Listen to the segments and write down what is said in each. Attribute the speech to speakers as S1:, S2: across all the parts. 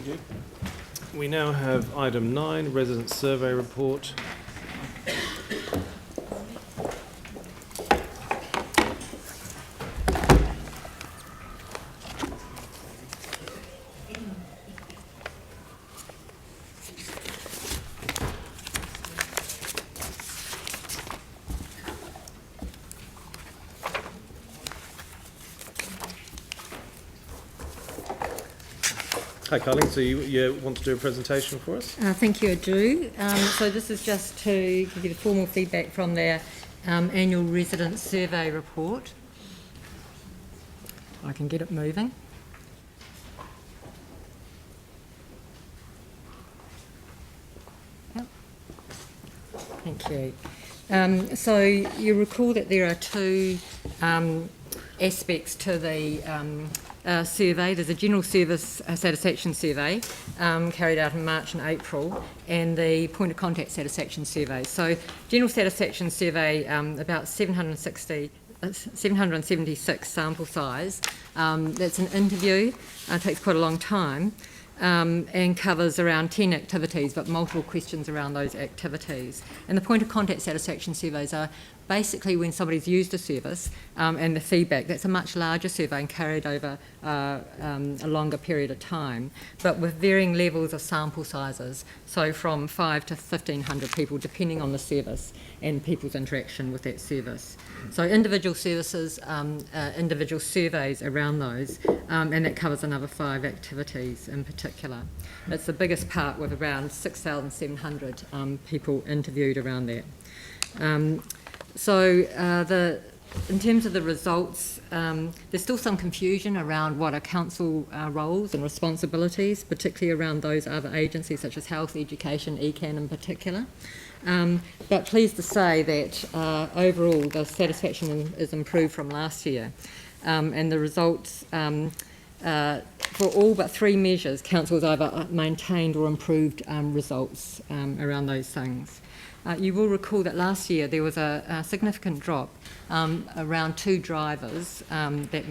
S1: you. We now have item 9, Resident Survey Report. Hi, Carleen. So you want to do a presentation for us?
S2: Thank you, I do. So this is just to give you the formal feedback from their annual resident survey report. I can get it moving. Yep. Thank you. So you recall that there are two aspects to the survey. There's a general service satisfaction survey carried out in March and April, and the point of contact satisfaction survey. So general satisfaction survey, about 776 sample size. That's an interview, takes quite a long time, and covers around 10 activities, but multiple questions around those activities. And the point of contact satisfaction surveys are basically when somebody's used a service and the feedback. That's a much larger survey and carried over a longer period of time, but with varying levels of sample sizes, so from 5 to 1,500 people, depending on the service and people's interaction with that service. So individual services, individual surveys around those, and that covers another 5 activities in particular. It's the biggest part, with around 6,700 people interviewed around that. In terms of the results, there's still some confusion around what are council roles and responsibilities, particularly around those other agencies such as health, education, ECAN in particular. But pleased to say that overall the satisfaction is improved from last year, and the results for all but 3 measures, council has either maintained or improved results around those things. You will recall that last year there was a significant drop, around 2 drivers that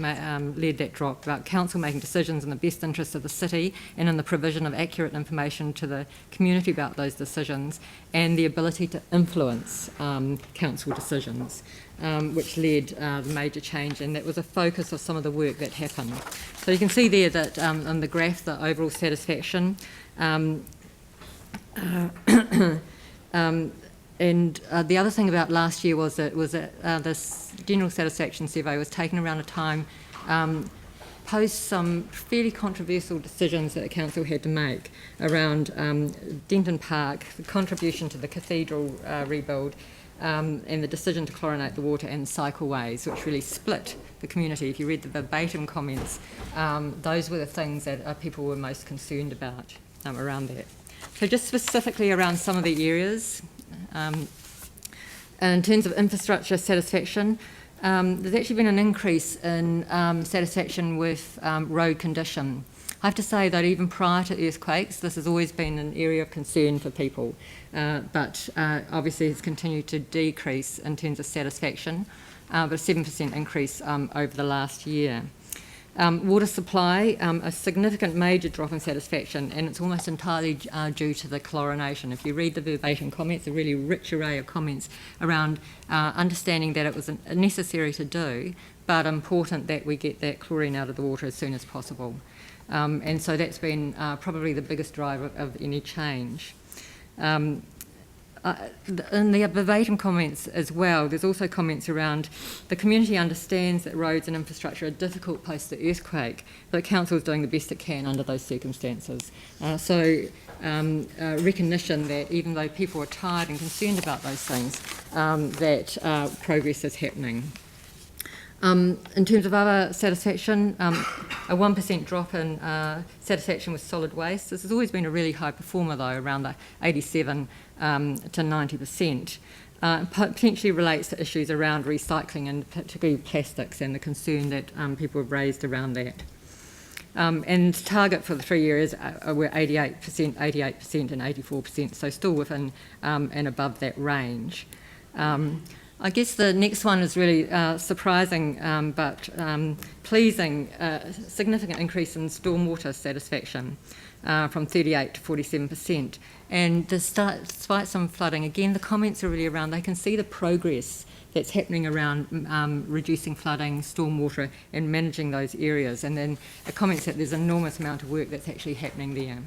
S2: led that drop, about council making decisions in the best interests of the city and in the provision of accurate information to the community about those decisions, and the ability to influence council decisions, which led the major change, and that was a focus of some of the work that happened. So you can see there that on the graph, the overall satisfaction, and the other thing about last year was that this general satisfaction survey was taken around a time post some fairly controversial decisions that the council had to make around Denton Park, the contribution to the cathedral rebuild, and the decision to chlorinate the water, and cycleways, which really split the community. If you read the verbatim comments, those were the things that people were most concerned about around that. So just specifically around some of the areas, in terms of infrastructure satisfaction, there's actually been an increase in satisfaction with road condition. I have to say that even prior to earthquakes, this has always been an area of concern for people, but obviously has continued to decrease in terms of satisfaction, but a 7% increase over the last year. Water supply, a significant major drop in satisfaction, and it's almost entirely due to the chlorination. If you read the verbatim comments, a really rich array of comments around understanding that it was necessary to do, but important that we get that chlorine out of the water as soon as possible. And so that's been probably the biggest driver of any change. In the verbatim comments as well, there's also comments around the community understands that roads and infrastructure are difficult post the earthquake, but the council is doing the best it can under those circumstances. Recognition that even though people are tired and concerned about those things, that progress is happening. In terms of other satisfaction, a 1% drop in satisfaction with solid waste. This has always been a really high performer though, around the 87 to 90%. Potentially relates to issues around recycling, and particularly plastics, and the concern that people have raised around that. And target for the 3 years were 88%, 88% and 84%, so still within and above that range. I guess the next one is really surprising but pleasing, significant increase in stormwater satisfaction. from 38 to 47%. And despite some flooding, again, the comments are really around, they can see the progress that's happening around reducing flooding, stormwater, and managing those areas. And then it comments that there's an enormous amount of work that's actually happening there.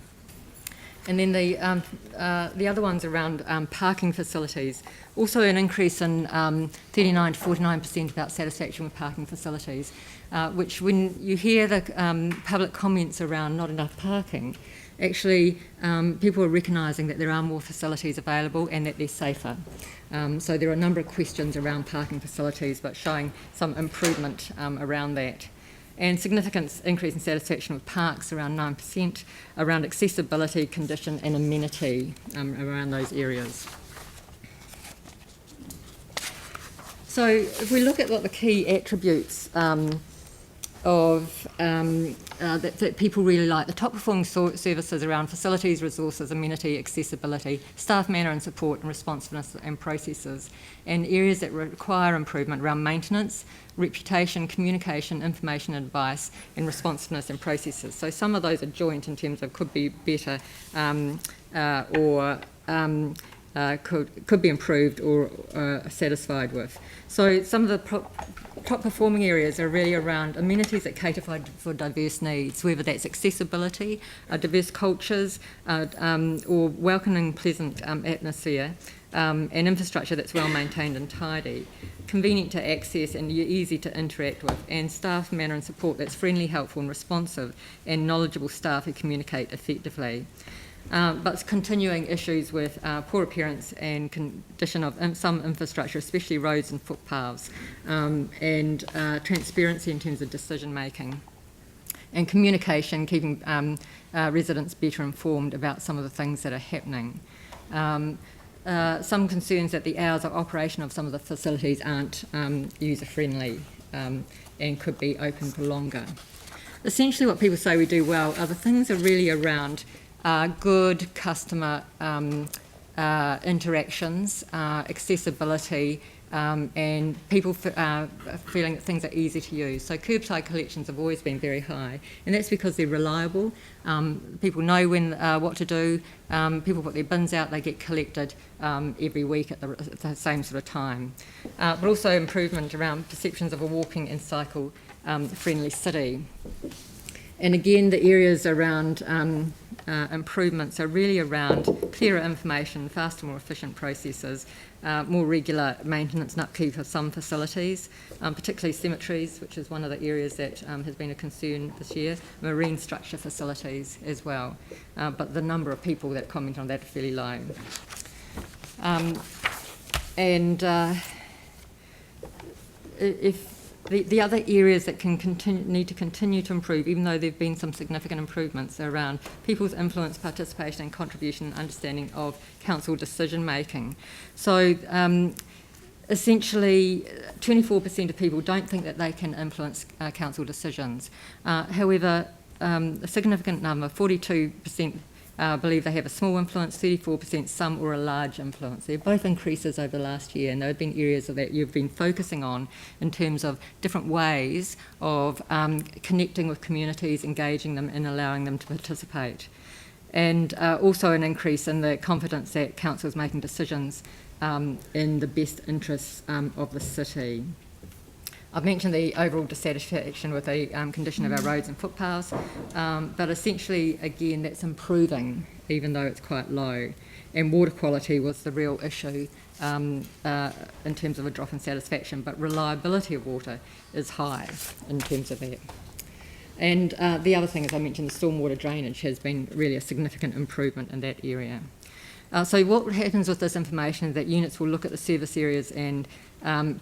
S2: And then the other ones around parking facilities. Also an increase in 39 to 49% about satisfaction with parking facilities, which when you hear the public comments around not enough parking, actually people are recognising that there are more facilities available and that they're safer. So there are a number of questions around parking facilities, but showing some improvement around that. And significant increase in satisfaction with parks, around 9%, around accessibility, condition and amenity around those areas. So if we look at what the key attributes that people really like, the top performing services around facilities, resources, amenity, accessibility, staff manner and support and responsiveness and processes, and areas that require improvement around maintenance, reputation, communication, information and advice, and responsiveness and processes. So some of those are joint in terms of could be better could be improved or satisfied with. So some of the top performing areas are really around amenities that cater for diverse needs, whether that's accessibility, diverse cultures, or welcoming, pleasant atmosphere, and infrastructure that's well maintained and tidy, convenient to access and easy to interact with, and staff manner and support that's friendly, helpful and responsive, and knowledgeable staff who communicate effectively. But continuing issues with poor appearance and condition of some infrastructure, especially roads and footpaths, and transparency in terms of decision making, and communication, keeping residents better informed about some of the things that are happening. Some concerns that the hours of operation of some of the facilities aren't user friendly and could be open for longer. Essentially what people say we do well are the things that are really around good customer interactions, accessibility, and people feeling that things are easy to use. So curbside collections have always been very high, and that's because they're reliable. People know when what to do. People put their bins out, they get collected every week at the same sort of time. But also improvement around perceptions of a walking and cycle friendly city. And again, the areas around improvements are really around clearer information, faster, more efficient processes, more regular maintenance and upkeep of some facilities, particularly cemeteries, which is one of the areas that has been a concern this year, marine structure facilities as well. But the number of people that comment on that are fairly low. If the other areas that need to continue to improve, even though there have been some significant improvements, are around people's influence, participation and contribution and understanding of council decision making. So essentially 24% of people don't think that they can influence council decisions. However, a significant number, 42%, believe they have a small influence, 34% some or a large influence. They're both increases over the last year, and there have been areas that you've been focusing on in terms of different ways of connecting with communities, engaging them and allowing them to participate. And also an increase in the confidence that council is making decisions in the best interests of the city. I've mentioned the overall dissatisfaction with the condition of our roads and footpaths, but essentially, again, that's improving, even though it's quite low. And water quality was the real issue in terms of a drop in satisfaction, but reliability of water is high in terms of that. And the other thing, as I mentioned, the stormwater drainage has been really a significant improvement in that area. So what happens with this information is that units will look at the service areas and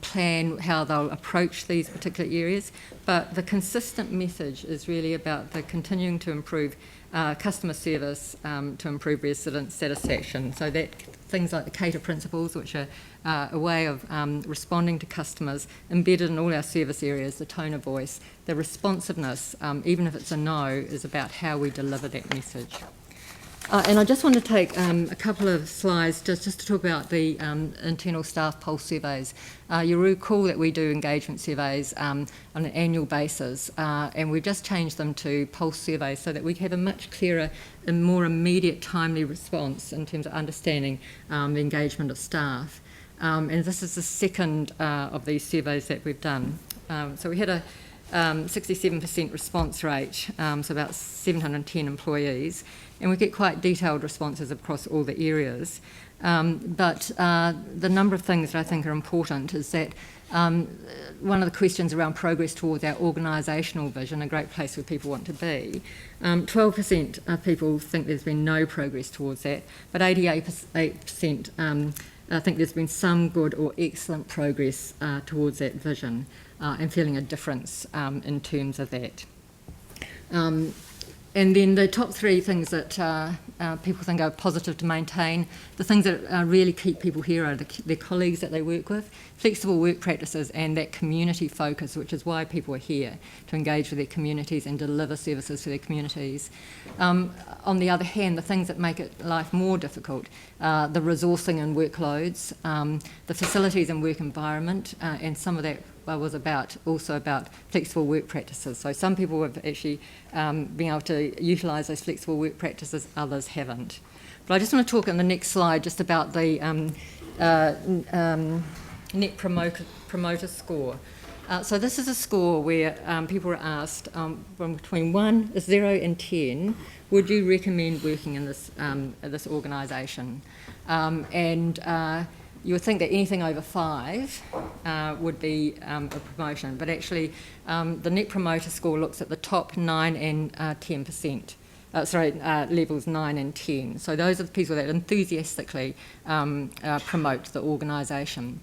S2: plan how they'll approach these particular areas, but the consistent message is really about the continuing to improve customer service to improve resident satisfaction. So that things like the cater principles, which are a way of responding to customers, embedded in all our service areas, the tone of voice, the responsiveness, even if it's a no, is about how we deliver that message. And I just want to take a couple of slides just to talk about the internal staff pulse surveys. You'll recall that we do engagement surveys on an annual basis, and we've just changed them to pulse surveys so that we have a much clearer and more immediate, timely response in terms of understanding the engagement of staff. And this is the second of these surveys that we've done. So we had a 67% response rate, so about 710 employees, and we get quite detailed responses across all the areas. But the number of things that I think are important is that one of the questions around progress towards our organisational vision, a great place where people want to be, 12% of people think there's been no progress towards that, but 88% I think there's been some good or excellent progress towards that vision and feeling a difference in terms of that. And then the top three things that people think are positive to maintain, the things that really keep people here are their colleagues that they work with, flexible work practices and that community focus, which is why people are here, to engage with their communities and deliver services to their communities. On the other hand, the things that make it life more difficult, the resourcing and workloads, the facilities and work environment, and some of that was also about flexible work practices. So some people have actually been able to utilise those flexible work practices, others haven't. But I just want to talk on the next slide just about the Net Promoter Score. So this is a score where people are asked from between 0 and 10, would you recommend working in this organisation? You would think that anything over 5 would be a promotion, but actually the Net Promoter Score looks at the top 9 and 10%. Levels 9 and 10. So those are the people that enthusiastically promote the organisation.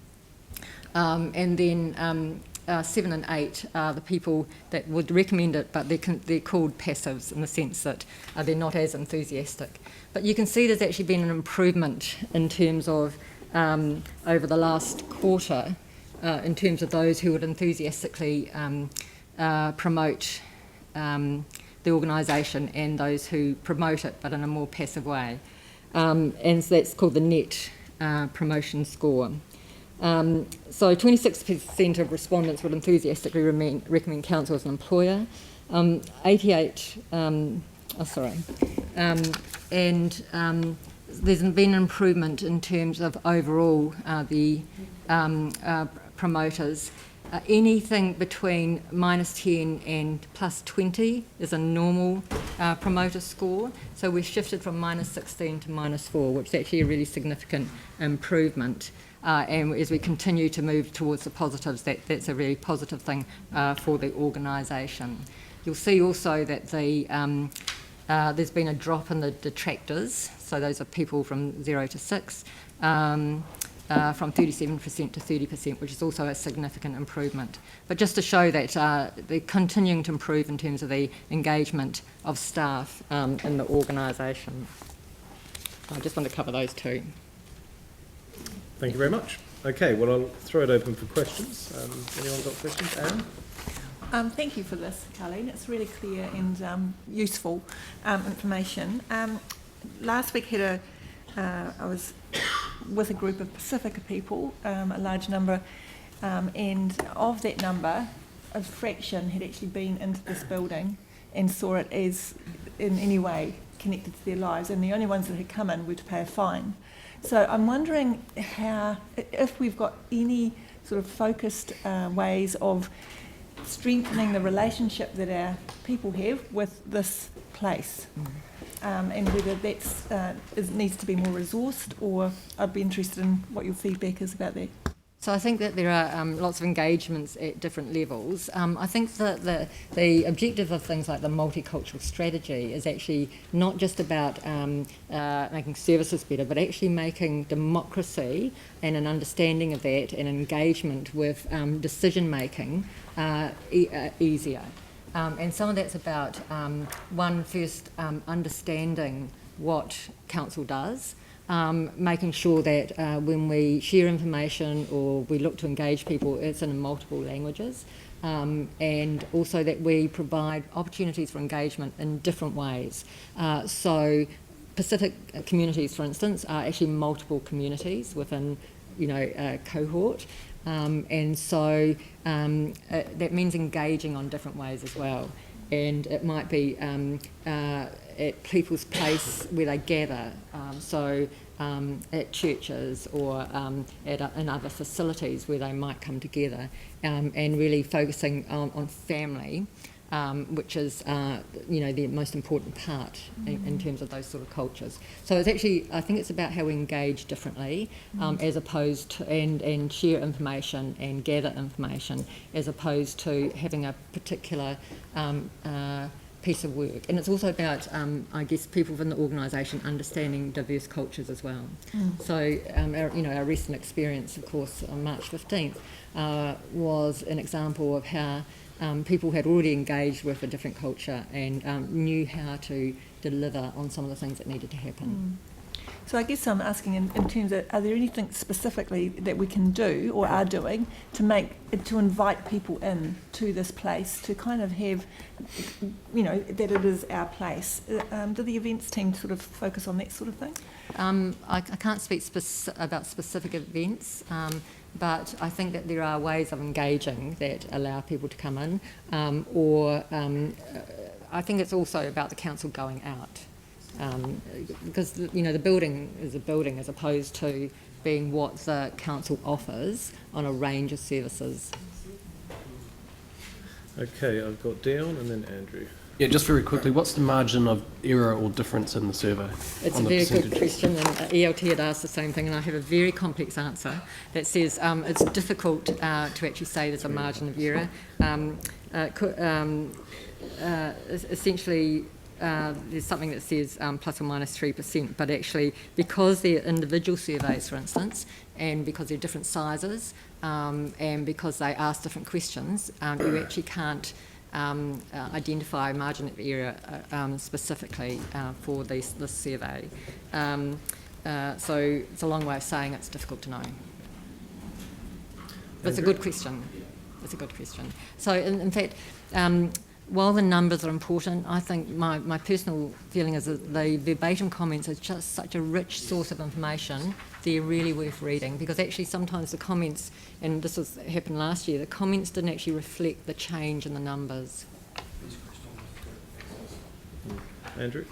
S2: And then 7 and 8 are the people that would recommend it, but they're called passives in the sense that they're not as enthusiastic. But you can see there's actually been an improvement in terms of over the last quarter in terms of those who would enthusiastically promote the organisation and those who promote it but in a more passive way. And so that's called the Net Promotion Score. So 26% of respondents would enthusiastically recommend council as an employer. 88, there's been an improvement in terms of overall the promoters. Anything between -10 and +20 is a normal promoter score. So we've shifted from -16 to -4, which is actually a really significant improvement. And as we continue to move towards the positives, that's a really positive thing for the organisation. You'll see also that there's been a drop in the detractors, so those are people from 0 to 6, from 37% to 30%, which is also a significant improvement. But just to show that they're continuing to improve in terms of the engagement of staff in the organisation. I just want to cover those two.
S1: Thank you very much. Okay, well, I'll throw it open for questions. Anyone got questions? Aaron?
S3: Thank you for this, Colleen. It's really clear and useful information. Last week I was with a group of Pacifica people, a large number, and of that number, a fraction had actually been into this building and saw it as in any way connected to their lives, and the only ones that had come in were to pay a fine. So I'm wondering if we've got any sort of focused ways of strengthening the relationship that our people have with this place, and whether that needs to be more resourced, or I'd be interested in what your feedback is about that.
S2: So I think that there are lots of engagements at different levels. I think that the objective of things like the multicultural strategy is actually not just about making services better, but actually making democracy and an understanding of that and engagement with decision making easier. And some of that's about, first understanding what council does, making sure that when we share information or we look to engage people, it's in multiple languages, and also that we provide opportunities for engagement in different ways. So Pacific communities, for instance, are actually multiple communities within, a cohort. And so that means engaging on different ways as well. And it might be at people's place where they gather, at churches or in other facilities where they might come together, and really focusing on family, which is, the most important part in terms of those sort of cultures. So it's actually, I think it's about how we engage differently, as opposed to, and share information and gather information, as opposed to having a particular piece of work. And it's also about, people within the organisation understanding diverse cultures as well. So, our recent experience, of course, on March 15th, was an example of how people had already engaged with a different culture and knew how to deliver on some of the things that needed to happen.
S3: So I guess I'm asking in terms of, are there anything specifically that we can do or are doing to invite people in to this place, to kind of have, that it is our place? Do the events team sort of focus on that sort of thing?
S2: I can't speak about specific events, but I think that there are ways of engaging that allow people to come in, I think it's also about the council going out. Because the building is a building as opposed to being what the council offers on a range of services.
S1: Okay, I've got Dion and then Andrew.
S4: Yeah, just very quickly, what's the margin of error or difference in the survey?
S2: It's a very good question, and ELT had asked the same thing, and I have a very complex answer that says it's difficult to actually say there's a margin of error. Essentially, there's something that says plus or minus 3%, but actually because they're individual surveys, for instance, and because they're different sizes, and because they ask different questions, you actually can't identify margin of error specifically for this survey. So it's a long way of saying it's difficult to know. But it's a good question. It's a good question. So in fact, while the numbers are important, I think my personal feeling is that the verbatim comments are just such a rich source of information. They're really worth reading, because actually sometimes the comments, and this happened last year, the comments didn't actually reflect the change in the numbers.
S1: Andrew?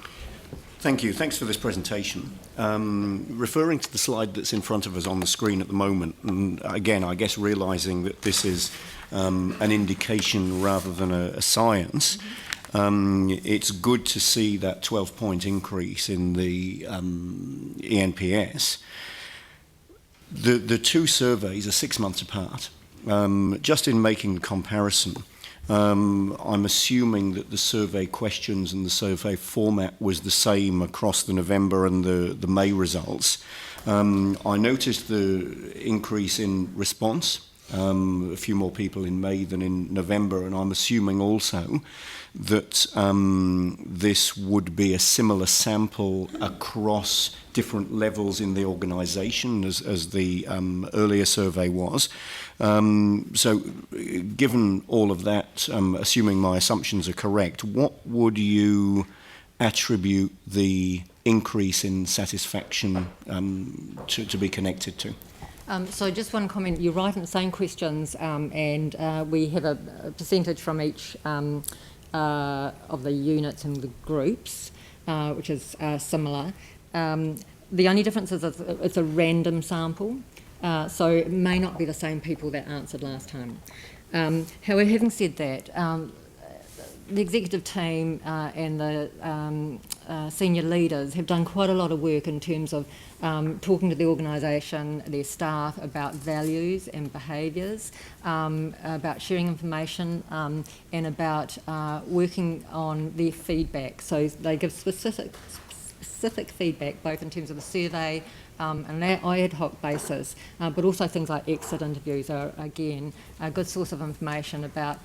S5: Thank you. Thanks for this presentation. Referring to the slide that's in front of us on the screen at the moment, and again, I guess realising that this is an indication rather than a science, it's good to see that 12-point increase in the ENPS. The two surveys are 6 months apart. Just in making the comparison, I'm assuming that the survey questions and the survey format was the same across the November and the May results. I noticed the increase in response, a few more people in May than in November, and I'm assuming also that this would be a similar sample across different levels in the organisation as the earlier survey was. So given all of that, assuming my assumptions are correct, what would you attribute the increase in satisfaction to be connected to?
S2: So just one comment, you're right in the same questions, and we have a percentage from each of the units and the groups, which is similar. The only difference is it's a random sample, so it may not be the same people that answered last time. However, having said that, the executive team and the senior leaders have done quite a lot of work in terms of talking to the organisation, their staff, about values and behaviours, about sharing information, and about working on their feedback. So they give specific feedback, both in terms of the survey and an ad hoc basis, but also things like exit interviews are, again, a good source of information about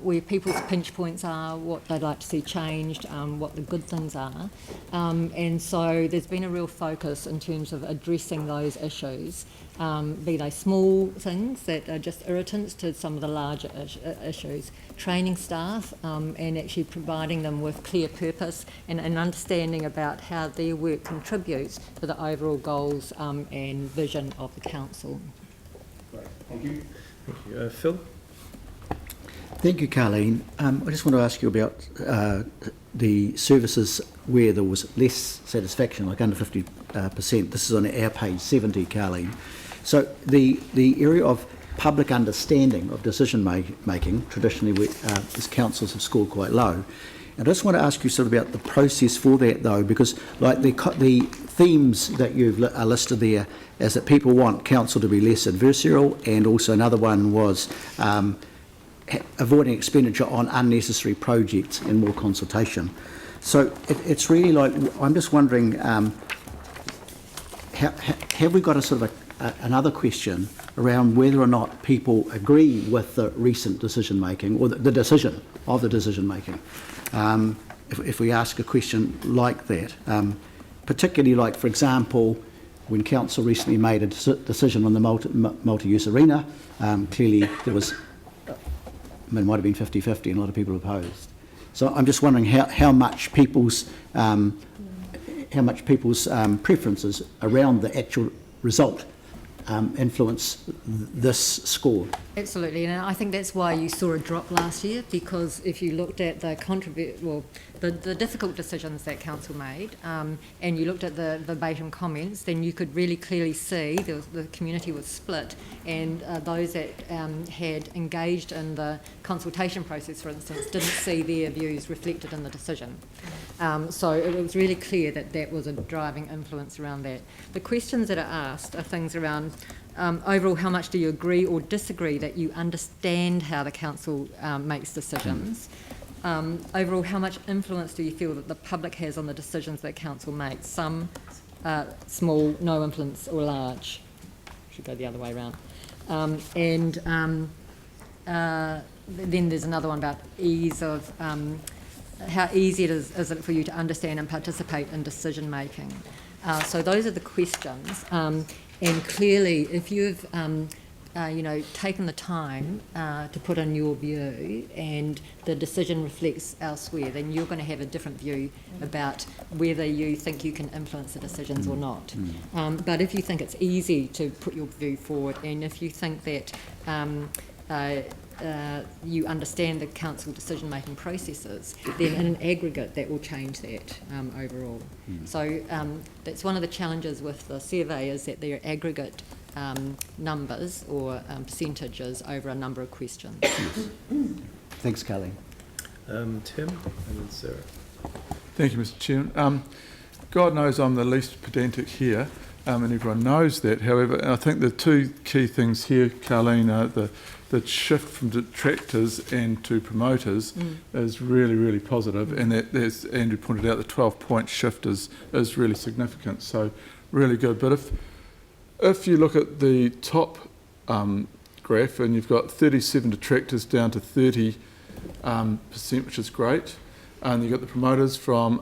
S2: where people's pinch points are, what they'd like to see changed, what the good things are. And so there's been a real focus in terms of addressing those issues, be they small things that are just irritants to some of the larger issues, training staff and actually providing them with clear purpose and an understanding about how their work contributes to the overall goals and vision of the council.
S1: Great, thank you. Thank you. Phil?
S6: Thank you, Carleen. I just want to ask you about the services where there was less satisfaction, like under 50%. This is on our page 70, Carleen. So the area of public understanding of decision making, traditionally as councils have scored quite low. And I just want to ask you sort of about the process for that, though, because like the themes that you've listed there is that people want council to be less adversarial, and also another one was avoiding expenditure on unnecessary projects and more consultation. So it's really like, I'm just wondering, have we got a sort of another question around whether or not people agree with the recent decision making, or the decision of the decision making? If we ask a question like that, particularly like, for example, when council recently made a decision on the multi-use arena, clearly there was, it might have been 50-50 and a lot of people opposed. So I'm just wondering how much people's preferences around the actual result influence this score.
S2: Absolutely, and I think that's why you saw a drop last year, because if you looked at the the difficult decisions that council made, and you looked at the verbatim comments, then you could really clearly see the community was split, and those that had engaged in the consultation process, for instance, didn't see their views reflected in the decision. So it was really clear that that was a driving influence around that. The questions that are asked are things around overall, how much do you agree or disagree that you understand how the council makes decisions? Overall, how much influence do you feel that the public has on the decisions that council makes? Some, small, no influence, or large. Should go the other way around. Then there's another one about ease of how easy is it for you to understand and participate in decision making. So those are the questions. And clearly, if you've taken the time to put in your view and the decision reflects elsewhere, then you're going to have a different view about whether you think you can influence the decisions or not. But if you think it's easy to put your view forward, and if you think that you understand the council decision-making processes, then in an aggregate that will change that overall. So that's one of the challenges with the survey, is that there are aggregate numbers or percentages over a number of questions.
S6: Thanks, Carleen.
S1: Tim, and then Sarah.
S7: Thank you, Mr. Chairman. God knows I'm the least pedantic here, and everyone knows that. However, I think the two key things here, Carleen, are the shift from detractors and to promoters is really, really positive, and that, as Andrew pointed out, the 12-point shift is really significant, so really good. But if you look at the top graph, and you've got 37 detractors down to 30%, which is great, and you've got the promoters from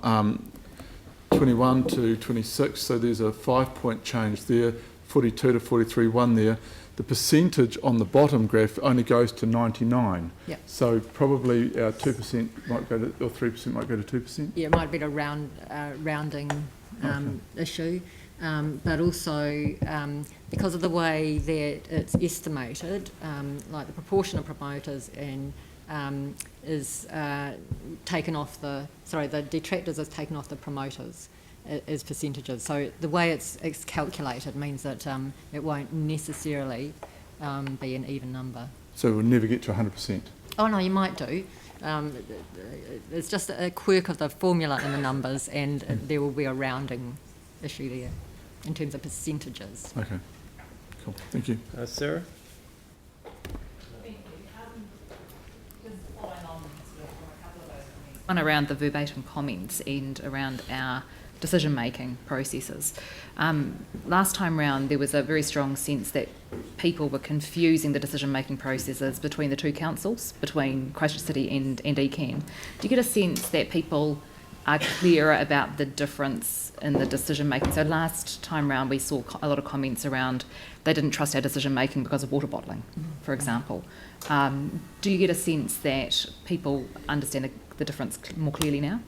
S7: 21 to 26, so there's a 5-point change there, 42 to 43, one there. The percentage on the bottom graph only goes to 99.
S2: Yep.
S7: So probably 2% might go to, or 3% might go to 2%.
S2: Yeah, it might be a rounding issue, but also because of the way that it's estimated, like the proportion of promoters and is taken off the detractors is taken off the promoters as percentages. So the way it's calculated means that it won't necessarily be an even number.
S7: So we'll never get to 100%.
S2: Oh no, you might do. It's just a quirk of the formula in the numbers, and there will be a rounding issue there in terms of percentages.
S7: Okay, cool. Thank you.
S1: Sarah?
S8: One around the verbatim comments and around our decision-making processes. Last time round, there was a very strong sense that people were confusing the decision-making processes between the two councils, between Christchurch City and ECAN. Do you get a sense that people are clearer about the difference in the decision-making? So last time round, we saw a lot of comments around they didn't trust our decision-making because of water bottling, for example. Do you get a sense that people understand the difference more clearly now?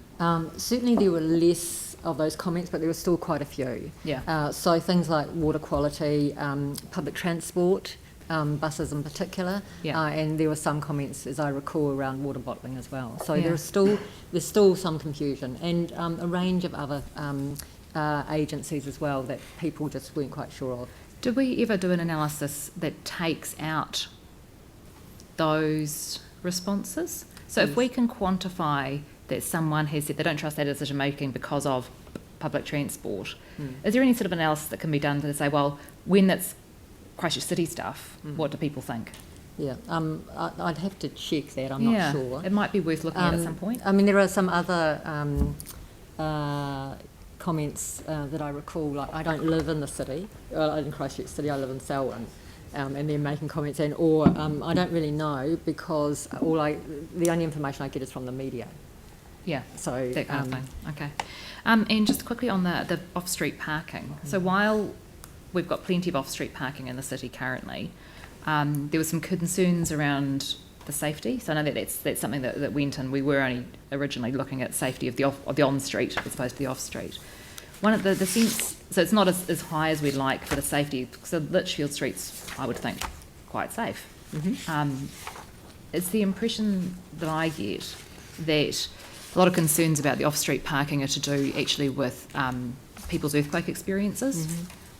S2: Certainly there were less of those comments, but there were still quite a few.
S8: Yeah.
S2: So things like water quality, public transport, buses in particular,
S8: Yeah.
S2: and there were some comments, as I recall, around water bottling as well. So
S8: Yeah.
S2: there's still some confusion, and a range of other agencies as well that people just weren't quite sure of.
S8: Did we ever do an analysis that takes out those responses? So if we can quantify that someone has said they don't trust their decision making because of public transport, is there any sort of analysis that can be done to say, well, when that's Christchurch City stuff, what do people think?
S2: Yeah, I'd have to check that. I'm not sure.
S8: It might be worth looking at some point.
S2: I mean, there are some other comments that I recall. Like, I don't live in the city, in Christchurch City. I live in Selwyn, and they're making comments, I don't really know because the only information I get is from the media.
S8: Yeah,
S2: So
S8: that kind of thing. Okay. And just quickly on the off-street parking. So while we've got plenty of off-street parking in the city currently, there were some concerns around the safety. So I know that that's something that went in. We were only originally looking at safety of the on-street as opposed to the off-street. One of the sense, so it's not as high as we'd like for the safety, because the Litchfield Street's, I would think, quite safe. It's the impression that I get that a lot of concerns about the off-street parking are to do actually with people's earthquake experiences,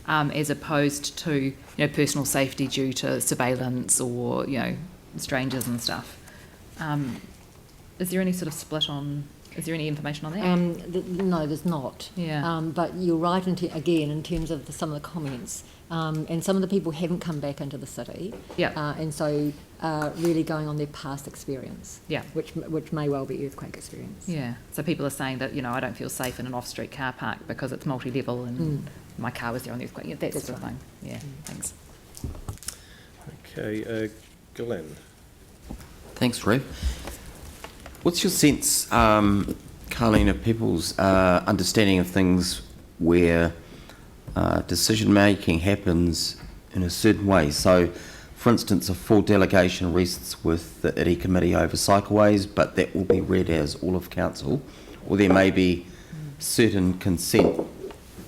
S8: as opposed to personal safety due to surveillance or strangers and stuff. Is there any sort of split on? Is there any information on that?
S2: No, there's not.
S8: Yeah.
S2: But you're right, again, in terms of some of the comments. And some of the people haven't come back into the city.
S8: Yeah.
S2: And so really going on their past experience.
S8: Yeah.
S2: Which may well be earthquake experience.
S8: Yeah. So people are saying that I don't feel safe in an off-street car park because it's multi-level and my car was there on the earthquake. Yeah, that sort of thing. Yeah. Thanks.
S1: Okay, Glenn.
S9: Thanks, Rev. What's your sense, Carleen, of people's understanding of things where decision-making happens in a certain way? So, for instance, a full delegation rests with the IRI committee over cycleways, but that will be read as all of council, or there may be certain consent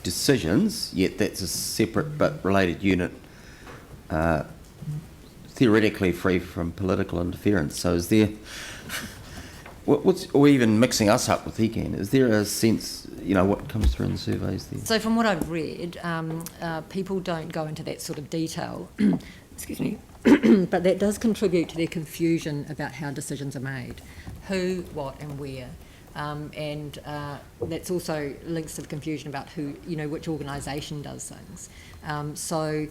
S9: decisions, yet that's a separate but related unit, theoretically free from political interference. So is there, or even mixing us up with ECAN, is there a sense, what comes through in the surveys there?
S2: So from what I've read, people don't go into that sort of detail, excuse me, but that does contribute to their confusion about how decisions are made, who, what and where. And that's also links to the confusion about who, which organisation does things. So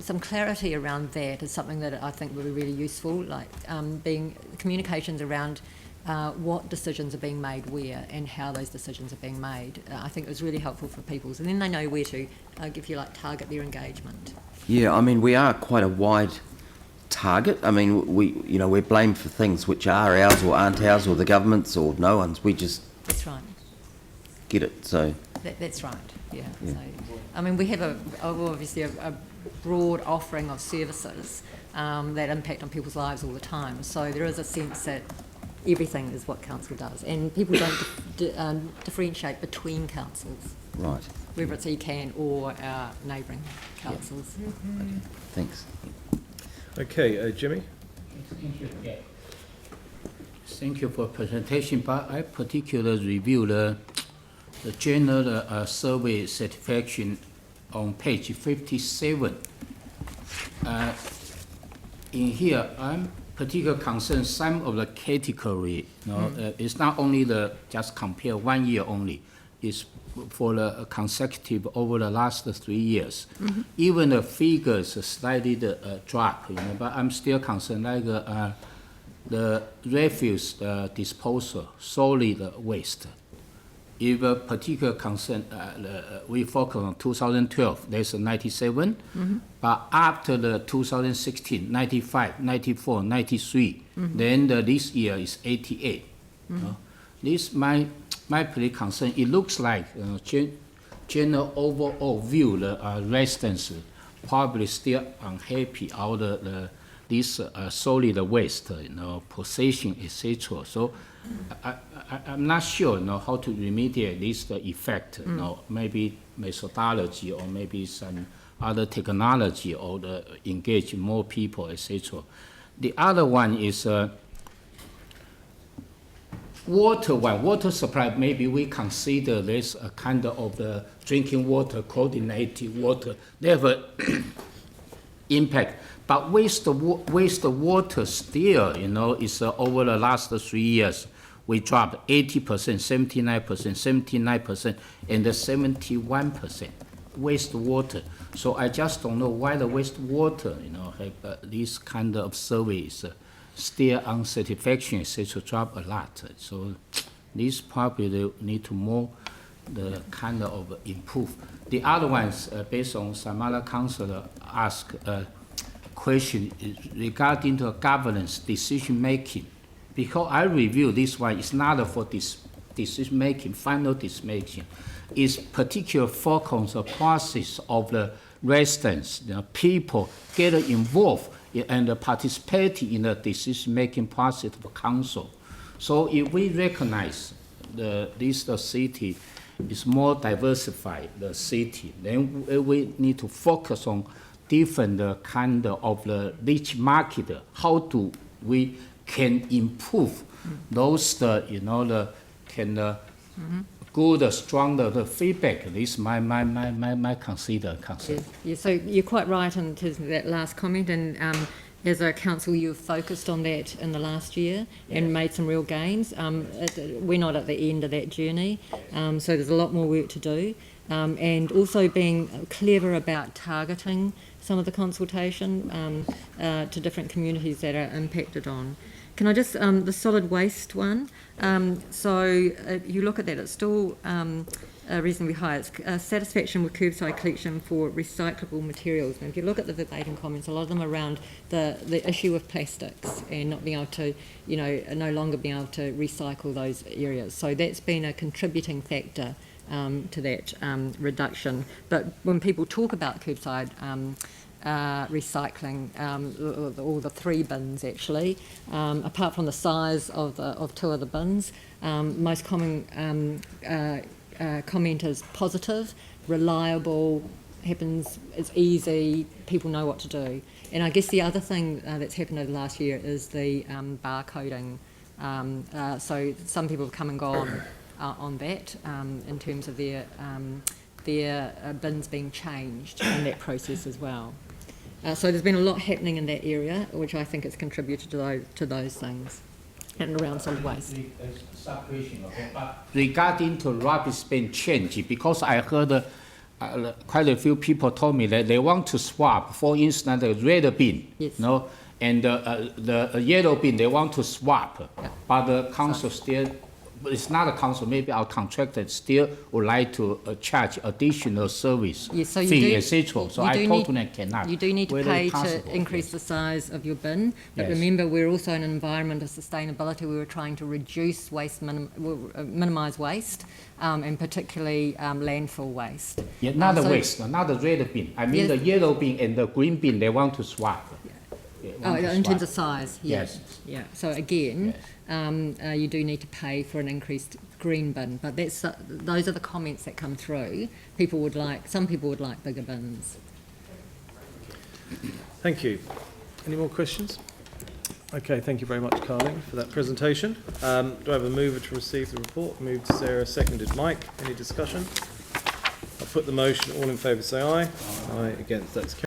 S2: some clarity around that is something that I think would be really useful, like being communications around what decisions are being made where and how those decisions are being made. I think it was really helpful for people, and then they know where to, target their engagement.
S9: Yeah, I mean, we are quite a wide target. I mean, we're blamed for things which are ours or aren't ours or the government's or no one's. We just
S2: That's right.
S9: get it. So
S2: That's right. Yeah. So, I mean, we have obviously a broad offering of services that impact on people's lives all the time. So there is a sense that everything is what council does, and people don't differentiate between councils,
S9: right.
S2: whether it's ECAN or our neighbouring councils.
S9: Okay. Thanks.
S1: Okay, Jimmy.
S10: Thank you for presentation, but I particularly review the general survey satisfaction on page 57. In here, I'm particularly concerned some of the category. It's not only just compare 1 year only. It's for the consecutive over the last 3 years. Even the figures slightly drop, but I'm still concerned, like the refuse disposal, solid waste. if a particular concern, we focus on 2012, there's a 97, but after the 2016, 95, 94, 93, then this year is 88. This my pretty concern. It looks like general overall view, the residents probably still unhappy out of this solid waste, possession, etc. So I'm not sure, how to remediate this effect. Maybe methodology or maybe some other technology or engage more people, etc. The other one is water supply. Maybe we consider this a kind of the drinking water, coordinated water. They have an impact. But wastewater still, is over the last 3 years, we dropped 80%, 79%, 79%, and 71% wastewater. So I just don't know why the wastewater, have this kind of surveys still unsatisfaction, etc. drop a lot. So this probably they need to more the kind of improve. The other ones, based on some other councillor ask question regarding to governance decision making, because I review this one, it's not for this decision making, final decision making. It's particular focus on the process of the residents, people get involved and participate in the decision making process of the council. So if we recognize this city is more diversified, the city, then we need to focus on different kind of the rich market. How do we can improve those can good, stronger the feedback. This is my concern.
S2: Yeah, so you're quite right in terms of that last comment, and as a council you've focused on that in the last year and made some real gains. We're not at the end of that journey, so there's a lot more work to do, and also being clever about targeting some of the consultation to different communities that are impacted on. Can I just, the solid waste one, you look at that, it's still reasonably high. It's satisfaction with curbside collection for recyclable materials. And if you look at the verbatim comments, a lot of them are around the issue of plastics and not being able to, no longer being able to recycle those areas. So that's been a contributing factor to that reduction. But when people talk about curbside recycling, all the 3 bins actually, apart from the size of 2 of the bins, most common comment is positive, reliable, happens, it's easy, people know what to do. And I guess the other thing that's happened over the last year is the barcoding. So some people have come and gone on that in terms of their bins being changed in that process as well. So there's been a lot happening in that area, which I think has contributed to those things, and around solid waste.
S10: Regarding to rubbish bin change, because I heard quite a few people told me that they want to swap, for instance, the red bin,
S2: yes.
S10: And the yellow bin they want to swap, yeah. But the council still. It's not a council, maybe our contractor still would like to charge additional service fee, etc. So I totally cannot.
S2: You do need to pay to increase the size of your bin, but remember we're also in an environment of sustainability. We were trying to reduce waste, minimise waste, and particularly landfill waste.
S10: Yeah, not the waste, not the red bin. I mean the yellow bin and the green bin, they want to swap.
S2: In terms of size,
S10: yes.
S2: Yeah. So again, you do need to pay for an increased green bin, but those are the comments that come through. Some people would like bigger bins.
S1: Thank you. Any more questions? Okay, thank you very much, Carleen, for that presentation. Do I have a mover to receive the report? Moved Sarah, seconded Mike. Any discussion? I'll put the motion. All in favour say aye. Aye. Against, that's carried.